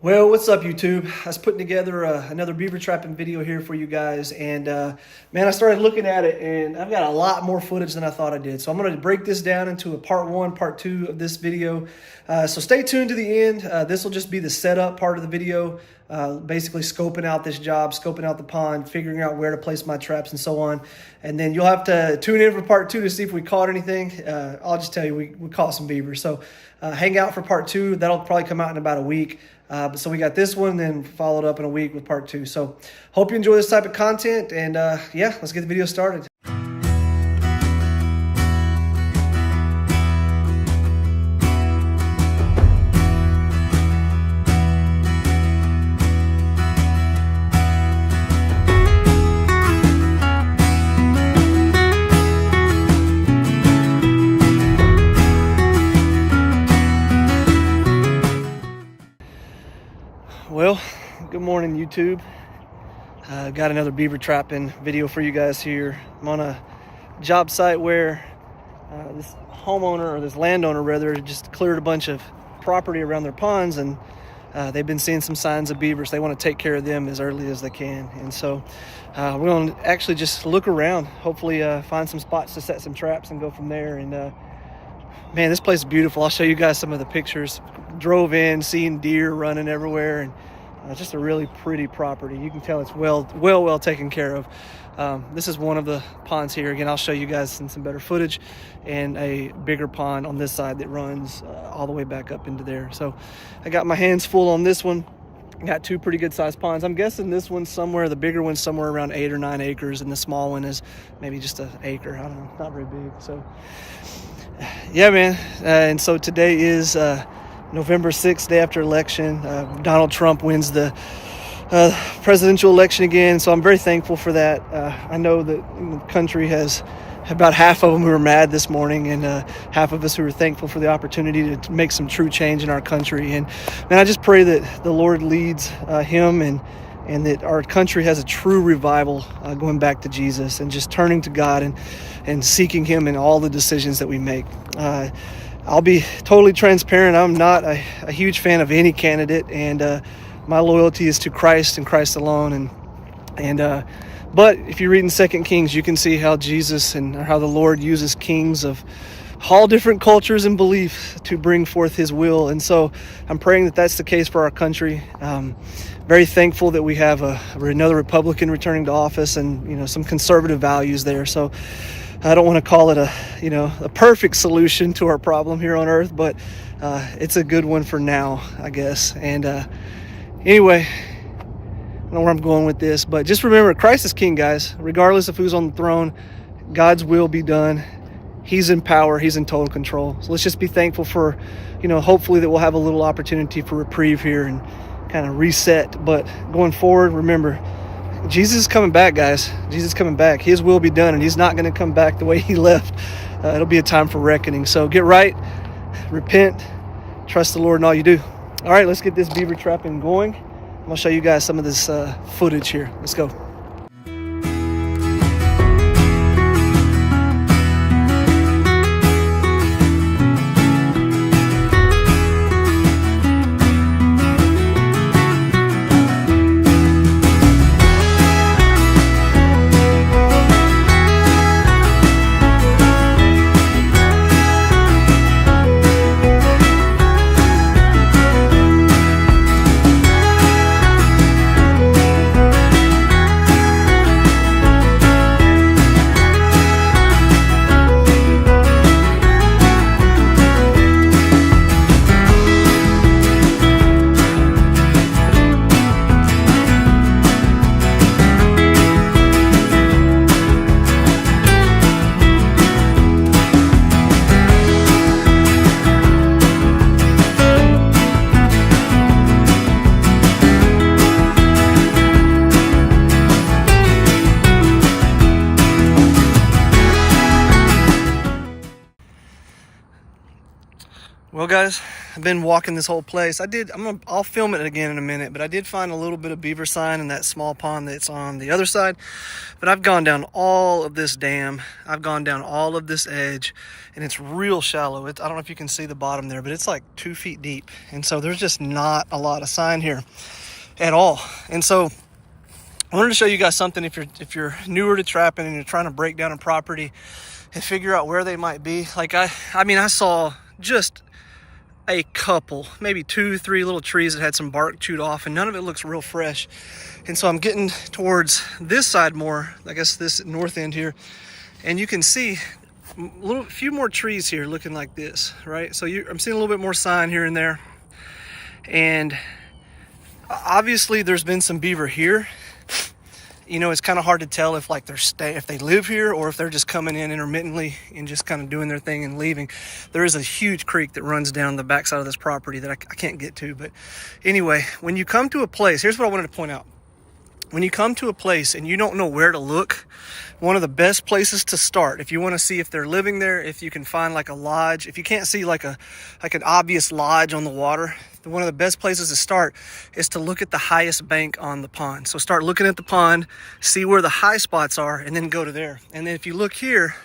Well, what's up, YouTube? I was putting together another beaver trapping video here for you guys, and man, I started looking at it, and I've got a lot more footage than I thought I did. So I'm going to break this down into a part one, part two of this video. So stay tuned to the end. This will just be the setup part of the video, basically scoping out this job, scoping out the pond, figuring out where to place my traps and so on. And then you'll have to tune in for part two to see if we caught anything. I'll just tell you, we caught some beavers. So hang out for part two. That'll probably come out in about a week. So we got this one, then followed up in a week with part two. So hope you enjoy this type of content, and yeah, let's get the video started. Well, good morning, YouTube. Got another beaver trapping video for you guys here. I'm on a job site where this homeowner, or this landowner rather, just cleared a bunch of property around their ponds, and they've been seeing some signs of beavers. They want to take care of them as early as they can, and so we're going to actually just look around, hopefully find some spots to set some traps and go from there. And man, this place is beautiful. I'll show you guys some of the pictures. Drove in, seeing deer running everywhere, and just a really pretty property. You can tell it's well taken care of. This is one of the ponds here. Again, I'll show you guys some better footage, and a bigger pond on this side that runs all the way back up into there. So I got my hands full on this one. Got two pretty good sized ponds. I'm guessing this one's somewhere, the bigger one's somewhere around 8 or 9 acres, and the small one is maybe just an acre. I don't know, not very big. So yeah, man. And so today is November 6th, day after election. Donald Trump wins the presidential election again, so I'm very thankful for that. I know that the country has about half of them who are mad this morning, and half of us who are thankful for the opportunity to make some true change in our country. And I just pray that the Lord leads him, and that our country has a true revival going back to Jesus, and just turning to God and seeking him in all the decisions that we make. I'll be totally transparent. I'm not a huge fan of any candidate, and my loyalty is to Christ and Christ alone. But if you read in 2 Kings, you can see how Jesus and how the Lord uses kings of all different cultures and beliefs to bring forth his will. And so I'm praying that that's the case for our country. Very thankful that we have another Republican returning to office, and some conservative values there. So I don't want to call it a perfect solution to our problem here on earth, but it's a good one for now, I guess. And anyway, I don't know where I'm going with this, but just remember, Christ is king, guys. Regardless of who's on the throne, God's will be done. He's in power. He's in total control. So let's just be thankful for, hopefully that we'll have a little opportunity for reprieve here and kind of reset. But going forward, remember, Jesus is coming back, guys. Jesus is coming back. His will be done, and he's not going to come back the way he left. It'll be a time for reckoning. So get right, repent, trust the Lord in all you do. All right, let's get this beaver trapping going. I'm going to show you guys some of this footage here. Let's go. Well, guys, I've been walking this whole place. I'll film it again in a minute, but I did find a little bit of beaver sign in that small pond that's on the other side. But I've gone down all of this dam. I've gone down all of this edge, and it's real shallow. I don't know if you can see the bottom there, but it's like 2 feet deep. And so there's just not a lot of sign here at all. And so I wanted to show you guys something if you're newer to trapping and you're trying to break down a property and figure out where they might be. Like I saw just a couple, maybe 2-3 little trees that had some bark chewed off, and none of it looks real fresh. And so I'm getting towards this side more, I guess this north end here, and you can see a few more trees here looking like this, right? So I'm seeing a little bit more sign here and there, and obviously there's been some beaver here. You know, it's kind of hard to tell if like if they live here or if they're just coming in intermittently and just kind of doing their thing and leaving. There is a huge creek that runs down the backside of this property that I can't get to. But anyway, when you come to a place, here's what I wanted to point out. When you come to a place and you don't know where to look, one of the best places to start, if you want to see if they're living there, if you can find like a lodge, if you can't see like an obvious lodge on the water, one of the best places to start is to look at the highest bank on the pond. So start looking at the pond, see where the high spots are, and then go to there. And then if you look here,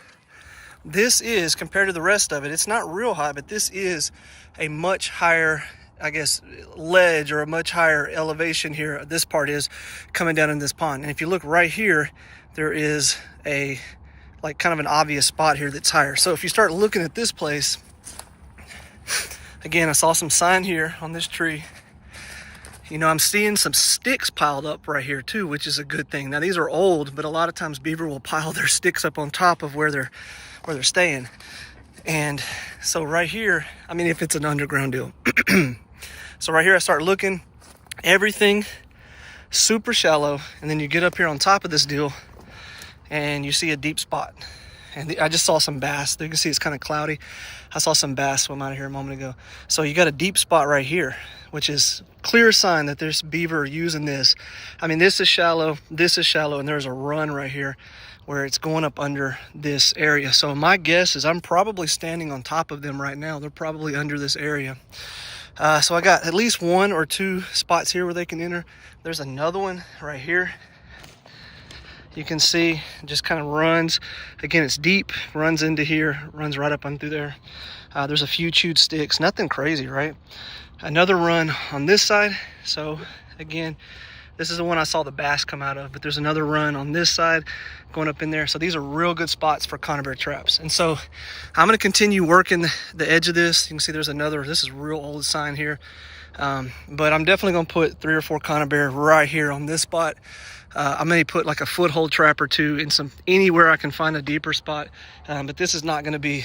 this is, compared to the rest of it, it's not real high, but this is a much higher, I guess, ledge or a much higher elevation here. This part is coming down in this pond. And if you look right here, there is a like kind of an obvious spot here that's higher. So if you start looking at this place, again, I saw some sign here on this tree. You know, I'm seeing some sticks piled up right here too, which is a good thing. Now these are old, but a lot of times beaver will pile their sticks up on top of where they're staying. And so right here, I mean, if it's an underground deal. So right here, I start looking, everything super shallow. And then you get up here on top of this deal and you see a deep spot. And I just saw some bass. You can see it's kind of cloudy. I saw some bass swim out of here a moment ago. So you got a deep spot right here, which is clear sign that there's beaver using this. I mean, this is shallow, and there's a run right here where it's going up under this area. So my guess is I'm probably standing on top of them right now. They're probably under this area. So I got at least 1 or 2 spots here where they can enter. There's another one right here. You can see it just kind of runs. Again, it's deep, runs into here, runs right up on through there. There's a few chewed sticks, nothing crazy, right? Another run on this side. So again, this is the one I saw the bass come out of, but there's another run on this side going up in there. So these are real good spots for conibear traps. And so I'm going to continue working the edge of this. You can see there's another, this is real old sign here. But I'm definitely going to put 3 or 4 conibear right here on this spot. I may put like a foothold trap or 2 in anywhere I can find a deeper spot. But this is not going to be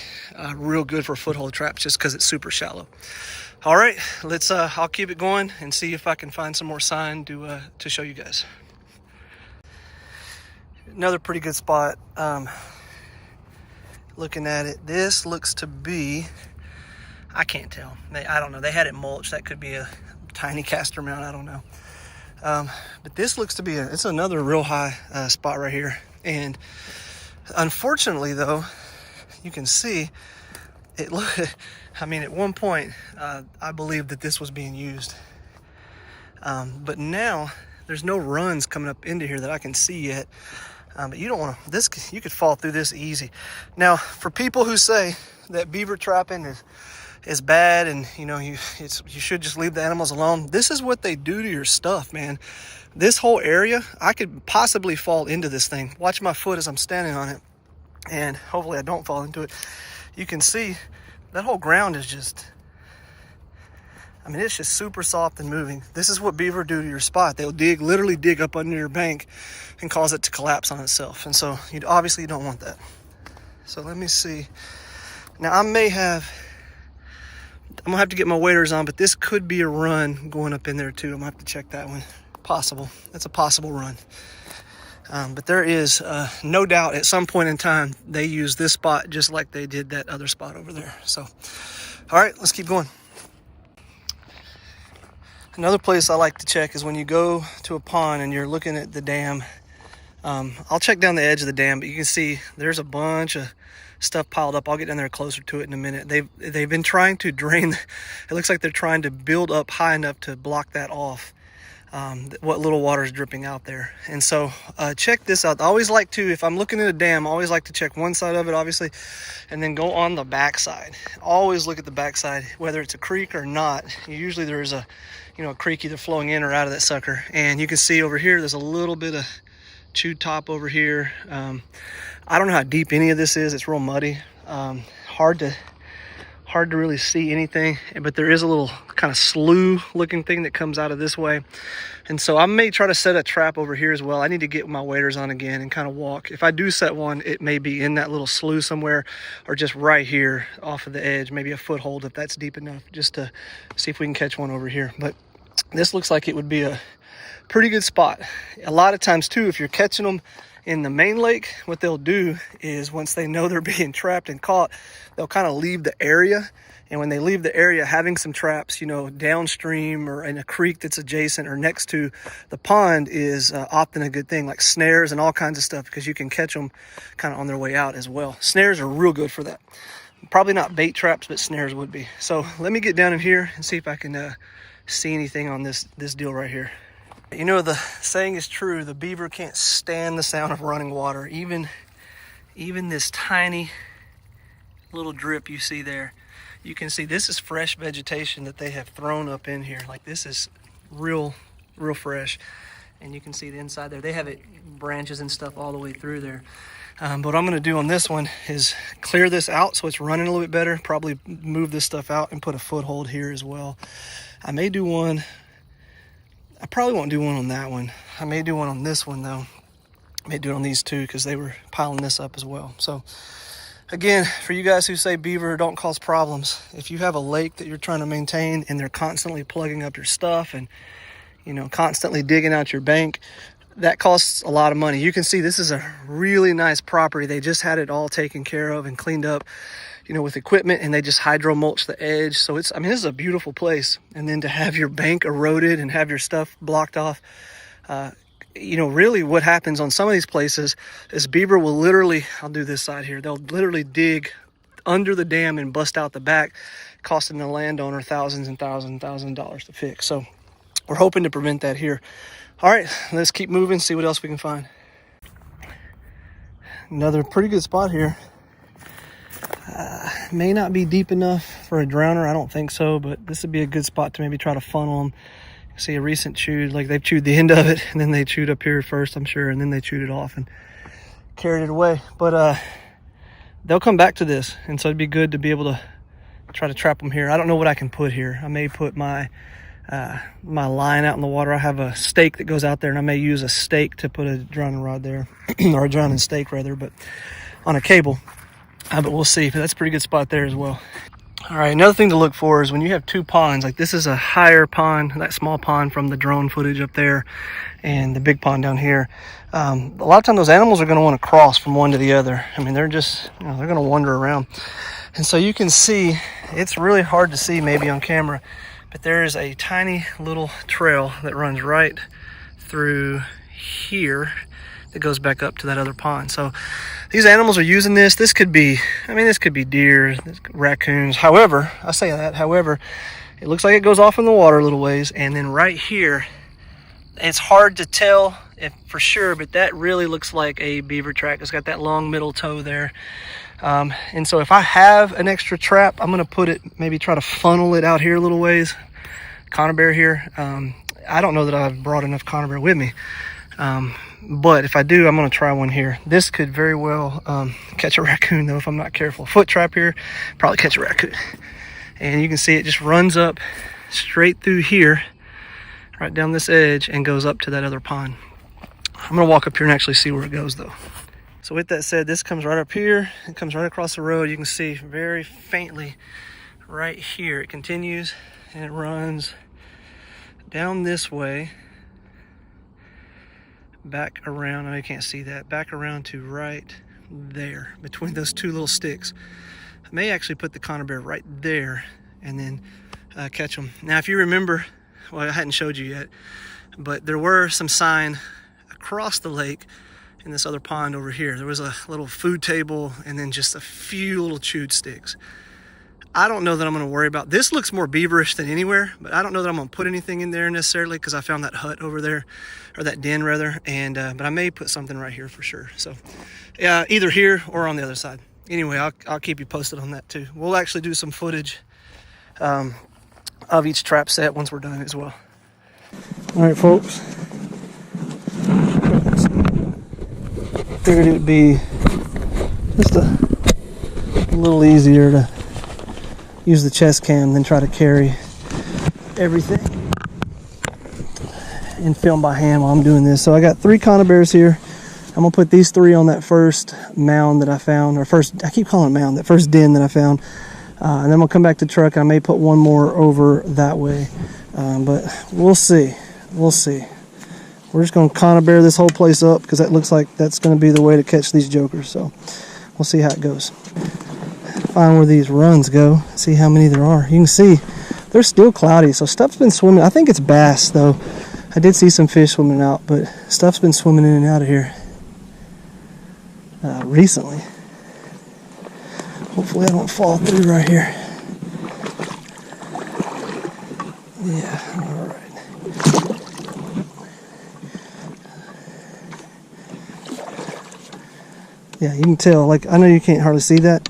real good for foothold traps just because it's super shallow. All right, I'll keep it going and see if I can find some more sign to show you guys. Another pretty good spot. Looking at it, this looks to be, I can't tell. I don't know. They had it mulched. That could be a tiny castor mount. I don't know. But this looks to be it's another real high spot right here. And unfortunately, though, you can see it. I mean, at one point, I believed that this was being used. But now there's no runs coming up into here that I can see yet. But you don't want to. You could fall through this easy. Now, for people who say that beaver trapping is bad and you should just leave the animals alone, this is what they do to your stuff, man. This whole area, I could possibly fall into this thing. Watch my foot as I'm standing on it, and hopefully I don't fall into it. You can see that whole ground is just, I mean, it's just super soft and moving. This is what beaver do to your spot. They'll literally dig up under your bank and cause it to collapse on itself. And so you obviously don't want that. So let me see. Now I'm gonna have to get my waders on, but this could be a run going up in there too. I'm gonna have to check that one. Possible. That's a possible run. But there is no doubt at some point in time they use this spot just like they did that other spot over there. So, all right, let's keep going. Another place I like to check is when you go to a pond and you're looking at the dam. I'll check down the edge of the dam, but you can see there's a bunch of stuff piled up. I'll get down there closer to it in a minute. They've been trying to drain. It looks like they're trying to build up high enough to block that off. What little water is dripping out there. And so check this out. I always like to, if I'm looking at a dam, I always like to check one side of it, obviously, and then go on the back side. Always look at the back side, whether it's a creek or not. Usually there's a creek either flowing in or out of that sucker. And you can see over here, there's a little bit of chewed top over here. I don't know how deep any of this is. It's real muddy. Hard to really see anything, but there is a little kind of slough looking thing that comes out of this way. And so I may try to set a trap over here as well. I need to get my waders on again and kind of walk. If I do set one, it may be in that little slough somewhere, or just right here off of the edge, maybe a foothold if that's deep enough, just to see if we can catch one over here. But this looks like it would be a pretty good spot. A lot of times too, if you're catching them in the main lake, what they'll do is once they know they're being trapped and caught, they'll kind of leave the area. And when they leave the area, having some traps, downstream or in a creek that's adjacent or next to the pond is often a good thing, like snares and all kinds of stuff, because you can catch them kind of on their way out as well. Snares are real good for that. Probably not bait traps, but snares would be. So let me get down in here and see if I can see anything on this deal right here. The saying is true, the beaver can't stand the sound of running water. Even this tiny little drip you see there, you can see this is fresh vegetation that they have thrown up in here. Like, this is real fresh. And you can see the inside there. They have branches and stuff all the way through there. But what I'm going to do on this one is clear this out so it's running a little bit better. Probably move this stuff out and put a foothold here as well. I may do one. I probably won't do one on that one. I may do one on this one though. I may do it on these two because they were piling this up as well. So again, for you guys who say beaver don't cause problems, if you have a lake that you're trying to maintain and they're constantly plugging up your stuff and constantly digging out your bank, that costs a lot of money. You can see this is a really nice property. They just had it all taken care of and cleaned up, with equipment, and they just hydro mulch the edge. So this is a beautiful place. And then to have your bank eroded and have your stuff blocked off, really what happens on some of these places is beaver will literally, I'll do this side here, they'll literally dig under the dam and bust out the back, costing the landowner thousands and thousands of dollars to fix. So we're hoping to prevent that here. All right, let's keep moving, see what else we can find. Another pretty good spot here. May not be deep enough for a drowner, I don't think so, but this would be a good spot to maybe try to funnel them. You see a recent chewed, like they've chewed the end of it, and then they chewed up here first, I'm sure, and then they chewed it off and carried it away. But they'll come back to this, and so it'd be good to be able to try to trap them here. I don't know what I can put here. I may put my line out in the water. I have a stake that goes out there, and I may use a stake to put a drowning rod there, or a drowning stake rather, but on a cable. But we'll see. But that's a pretty good spot there as well. All right, another thing to look for is when you have two ponds, like this is a higher pond, that small pond from the drone footage up there, and the big pond down here. A lot of times those animals are going to want to cross from one to the other. I mean, they're just, they're going to wander around. And so you can see, it's really hard to see maybe on camera, but there is a tiny little trail that runs right through here that goes back up to that other pond. So these animals are using this. This could be, this could be deer, raccoons. However, I say that, it looks like it goes off in the water a little ways. And then right here, it's hard to tell if for sure, but that really looks like a beaver track. It's got that long middle toe there. And so if I have an extra trap, I'm gonna put it, maybe try to funnel it out here a little ways. Conibear here. I don't know that I've brought enough conibear with me. But if I do, I'm going to try one here. This could very well catch a raccoon though if I'm not careful. Foot trap here, probably catch a raccoon. And you can see it just runs up straight through here, right down this edge, and goes up to that other pond. I'm going to walk up here and actually see where it goes though. So with that said, this comes right up here. It comes right across the road. You can see very faintly right here. It continues and it runs down this way. Back around, I know you can't see that, back around to right there between those two little sticks. I may actually put the conibear right there and then catch them. Now if you remember, well, I hadn't showed you yet, but there were some sign across the lake in this other pond over here. There was a little food table and then just a few little chewed sticks. I don't know that I'm going to worry about this. Looks more beaverish than anywhere, but I don't know that I'm going to put anything in there necessarily, because I found that hut over there, or that den rather, and but I may put something right here for sure. So yeah, either here or on the other side. Anyway, I'll keep you posted on that too. We'll actually do some footage of each trap set once we're done as well. All right, folks. Figured it would be just a little easier to use the chest cam than try to carry everything and film by hand while I'm doing this. So I got 3 conibears here. I'm gonna put these 3 on that first mound that I found, or first, I keep calling it mound, that first den that I found. And then we'll come back to the truck. I may put one more over that way, but we'll see. We'll see. We're just gonna conibear this whole place up, because that looks like that's gonna be the way to catch these jokers. So we'll see how it goes. Find where these runs go, see how many there are. You can see they're still cloudy, so stuff's been swimming. I think it's bass though. I did see some fish swimming out, but stuff's been swimming in and out of here recently. Hopefully I don't fall through right here. Yeah, all right. Yeah, you can tell, like, I know you can't hardly see that,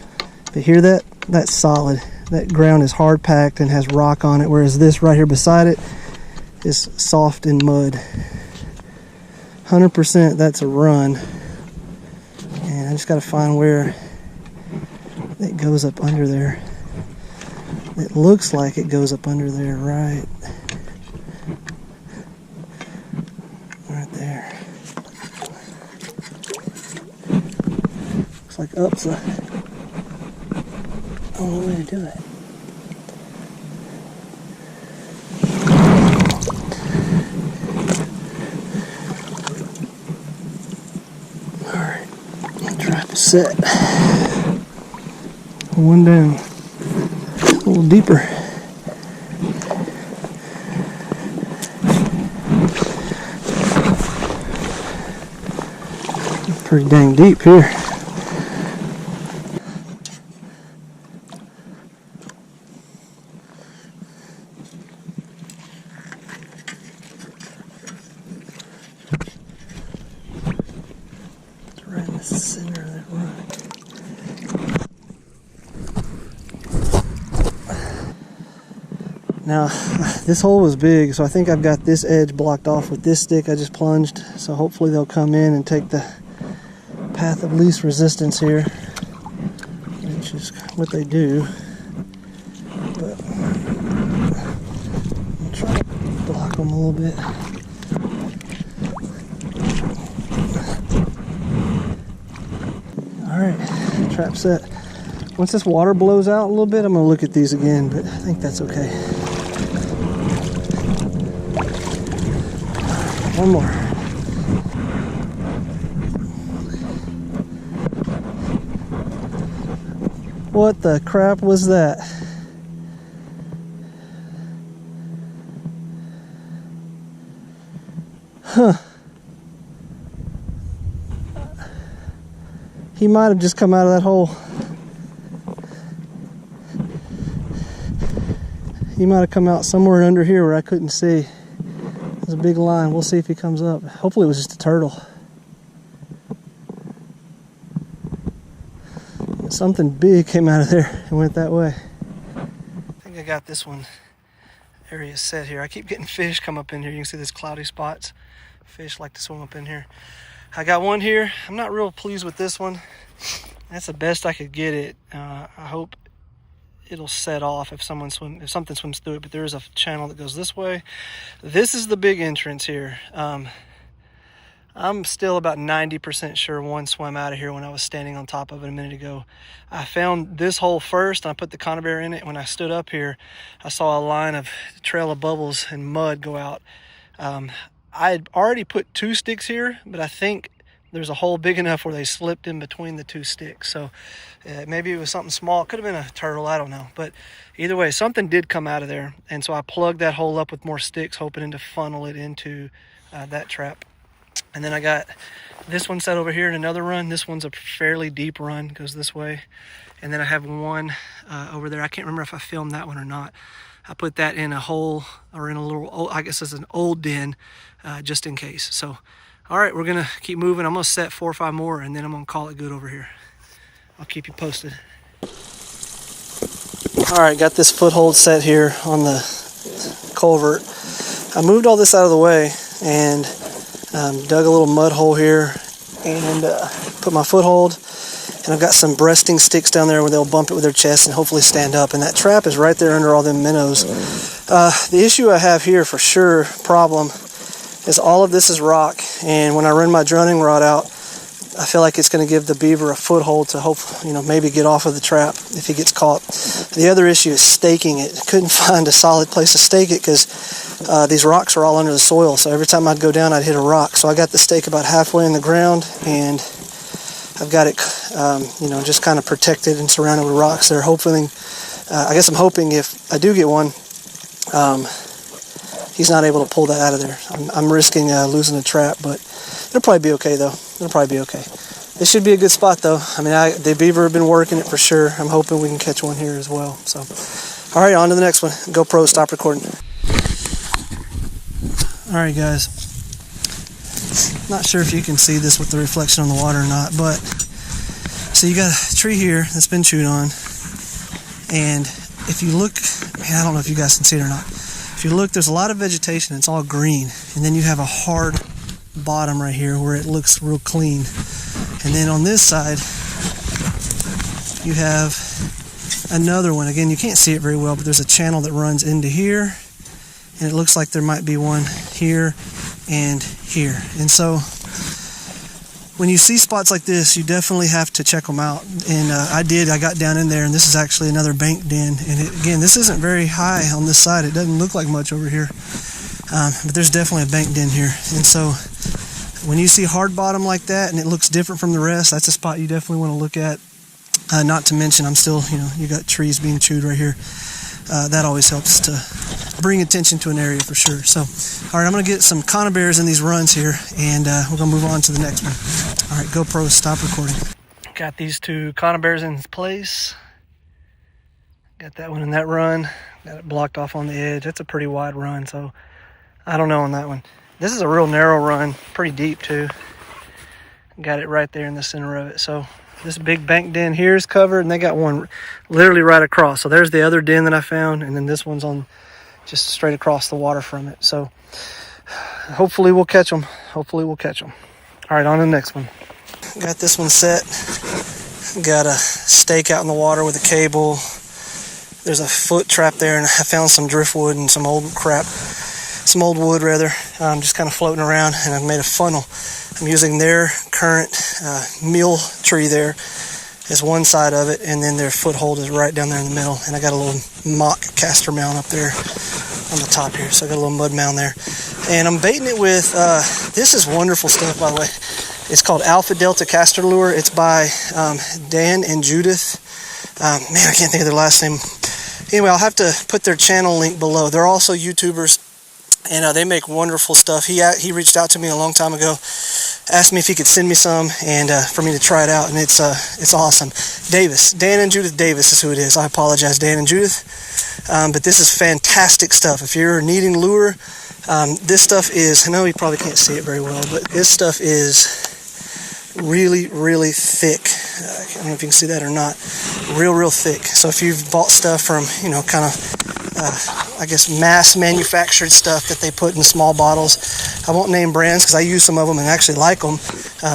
but hear that? That's solid. That ground is hard packed and has rock on it, whereas this right here beside it is soft and mud. 100% that's a run. And I just got to find where it goes up under there. It looks like it goes up under there, right there. Looks like up's the only way to do it. Alright, trap is set. One down. A little deeper. Pretty dang deep here. Right in the center of that run. Now, this hole was big, so I think I've got this edge blocked off with this stick I just plunged. So hopefully they'll come in and take the path of least resistance here, which is what they do. But I'll try to block them a little bit. Alright, trap set. Once this water blows out a little bit, I'm going to look at these again, but I think that's okay. One more. What the crap was that? Huh. He might have just come out of that hole. He might have come out somewhere under here where I couldn't see. There's a big line. We'll see if he comes up. Hopefully it was just a turtle. Something big came out of there and went that way. I think I got this one area set here. I keep getting fish come up in here. You can see these cloudy spots. Fish like to swim up in here. I got one here. I'm not real pleased with this one. That's the best I could get it. I hope it'll set off if something swims through it, but there is a channel that goes this way. This is the big entrance here. I'm still about 90% sure one swam out of here when I was standing on top of it a minute ago. I found this hole first and I put the conibear in it. When I stood up here, I saw a line of trail of bubbles and mud go out. I had already put 2 sticks here, but I think there's a hole big enough where they slipped in between the 2 sticks. So maybe it was something small. It could have been a turtle, I don't know. But either way, something did come out of there. And so I plugged that hole up with more sticks, hoping to funnel it into that trap. And then I got this one set over here in another run. This one's a fairly deep run, goes this way. And then I have one over there. I can't remember if I filmed that one or not. I put that in a hole, or in a little, I guess it's an old den, just in case. So, all right, we're gonna keep moving. I'm gonna set 4 or 5 more, and then I'm gonna call it good over here. I'll keep you posted. All right, got this foothold set here on the culvert. I moved all this out of the way and dug a little mud hole here and put my foothold. And I've got some breasting sticks down there where they'll bump it with their chest and hopefully stand up. And that trap is right there under all them minnows. The issue I have here for sure, problem, is all of this is rock. And when I run my droning rod out, I feel like it's going to give the beaver a foothold to hopefully, maybe get off of the trap if he gets caught. The other issue is staking it. I couldn't find a solid place to stake it because these rocks are all under the soil. So every time I'd go down, I'd hit a rock. So I got the stake about halfway in the ground, and I've got it, just kind of protected and surrounded with rocks there. Hopefully, I guess I'm hoping if I do get one, he's not able to pull that out of there. I'm risking losing the trap, but it'll probably be okay though. It'll probably be okay. This should be a good spot though. I mean, the beaver have been working it for sure. I'm hoping we can catch one here as well. So, all right, on to the next one. GoPro, stop recording. All right, guys. Not sure if you can see this with the reflection on the water or not, but so you got a tree here that's been chewed on, and if you look, I don't know if you guys can see it or not. If you look, there's a lot of vegetation. It's all green, and then you have a hard bottom right here where it looks real clean. And then on this side you have another one. Again, you can't see it very well, but there's a channel that runs into here, and it looks like there might be one here and here. And so when you see spots like this, you definitely have to check them out. And I got down in there, and this is actually another bank den. And again, this isn't very high on this side. It doesn't look like much over here. But there's definitely a bank den here. And so when you see hard bottom like that and it looks different from the rest, that's a spot you definitely want to look at. Not to mention, I'm still, you got trees being chewed right here. That always helps to bring attention to an area for sure. So, all right, I'm going to get some conibears in these runs here, and we're going to move on to the next one. All right, GoPro, stop recording. Got these 2 conibears in place. Got that one in that run. Got it blocked off on the edge. That's a pretty wide run, so I don't know on that one. This is a real narrow run, pretty deep too. Got it right there in the center of it. So this big bank den here is covered, and they got one literally right across. So there's the other den that I found, and then this one's on just straight across the water from it. So hopefully we'll catch them. Hopefully we'll catch them. All right, on to the next one. Got this one set. Got a stake out in the water with a cable. There's a foot trap there, and I found some driftwood and some old wood rather, just kind of floating around, and I've made a funnel. I'm using their current meal tree there as one side of it, and then their foothold is right down there in the middle, and I got a little mock castor mound up there on the top here, so I got a little mud mound there. And I'm baiting it with, this is wonderful stuff, by the way. It's called Alpha Delta Castor Lure. It's by Dan and Judith. Man, I can't think of their last name. Anyway, I'll have to put their channel link below. They're also YouTubers, and they make wonderful stuff. He reached out to me a long time ago, asked me if he could send me some, and for me to try it out, and it's awesome. Dan and Judith Davis is who it is. I apologize, Dan and Judith, but this is fantastic stuff. If you're needing lure, this stuff is, I know you probably can't see it very well, but this stuff is really, really thick. I don't know if you can see that or not. Real thick. So if you've bought stuff from, kind of, I guess, mass manufactured stuff that they put in small bottles, I won't name brands because I use some of them and actually like them.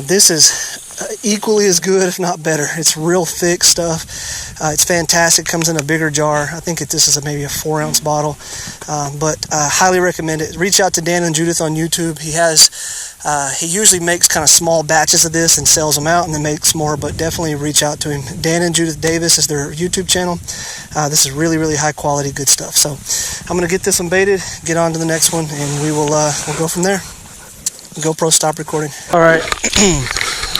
This is equally as good, if not better. It's real thick stuff. It's fantastic. Comes in a bigger jar. I think this is maybe a 4-ounce bottle, but highly recommend it. Reach out to Dan and Judith on YouTube. He usually makes kind of small batches of this and sells them out, and then makes more, but definitely reach out to him. Dan and Judith Davis is their YouTube channel. This is really high quality, good stuff. So I'm going to get this one baited, get on to the next one, and we'll go from there. GoPro, stop recording. All right.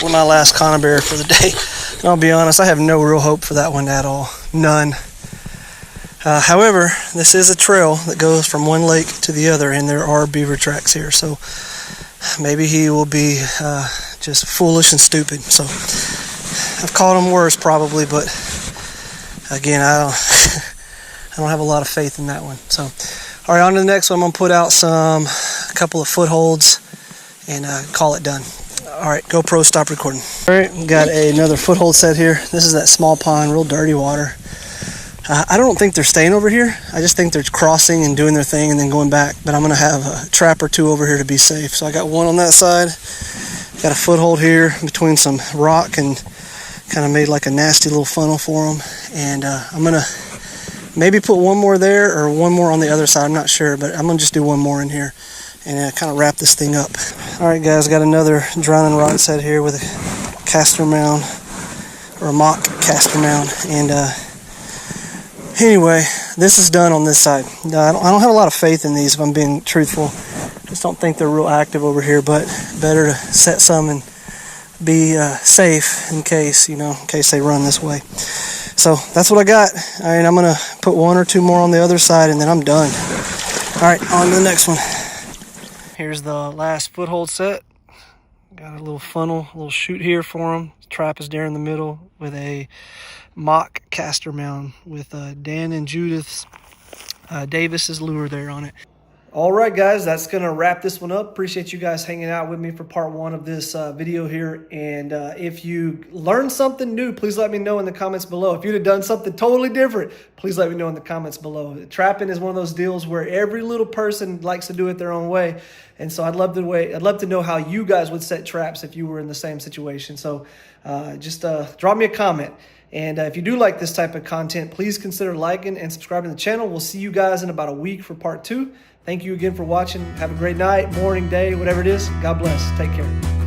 Well, my last conibear for the day. I'll be honest, I have no real hope for that one at all. None. However, this is a trail that goes from one lake to the other, and there are beaver tracks here. So maybe he will be just foolish and stupid. So I've caught him worse probably, but again, I don't have a lot of faith in that one. So, all right, on to the next one. I'm gonna put out a couple of footholds and call it done. All right, GoPro, stop recording. All right, got another foothold set here. This is that small pond, real dirty water. I don't think they're staying over here. I just think they're crossing and doing their thing and then going back. But I'm gonna have a trap or two over here to be safe. So I got one on that side. Got a foothold here between some rock and kind of made like a nasty little funnel for them. And I'm gonna maybe put one more there or one more on the other side. I'm not sure, but I'm gonna just do one more in here and kind of wrap this thing up. All right, guys, got another drowning rod set here with a caster mound or a mock caster mound. And anyway, this is done on this side. I don't have a lot of faith in these, if I'm being truthful. Just don't think they're real active over here, but better to set some and be safe in case they run this way. So that's what I got. All right, I'm gonna put one or two more on the other side and then I'm done. All right, on to the next one. Here's the last foothold set. Got a little funnel, a little chute here for them. Trap is there in the middle with a mock caster mound with Dan and Judith's Davis's lure there on it. All right, guys, that's going to wrap this one up. Appreciate you guys hanging out with me for part one of this video here. And if you learned something new, please let me know in the comments below. If you'd have done something totally different, please let me know in the comments below. Trapping is one of those deals where every little person likes to do it their own way. And so I'd love to know how you guys would set traps if you were in the same situation. So just drop me a comment. And if you do like this type of content, please consider liking and subscribing to the channel. We'll see you guys in about a week for part two. Thank you again for watching. Have a great night, morning, day, whatever it is. God bless. Take care.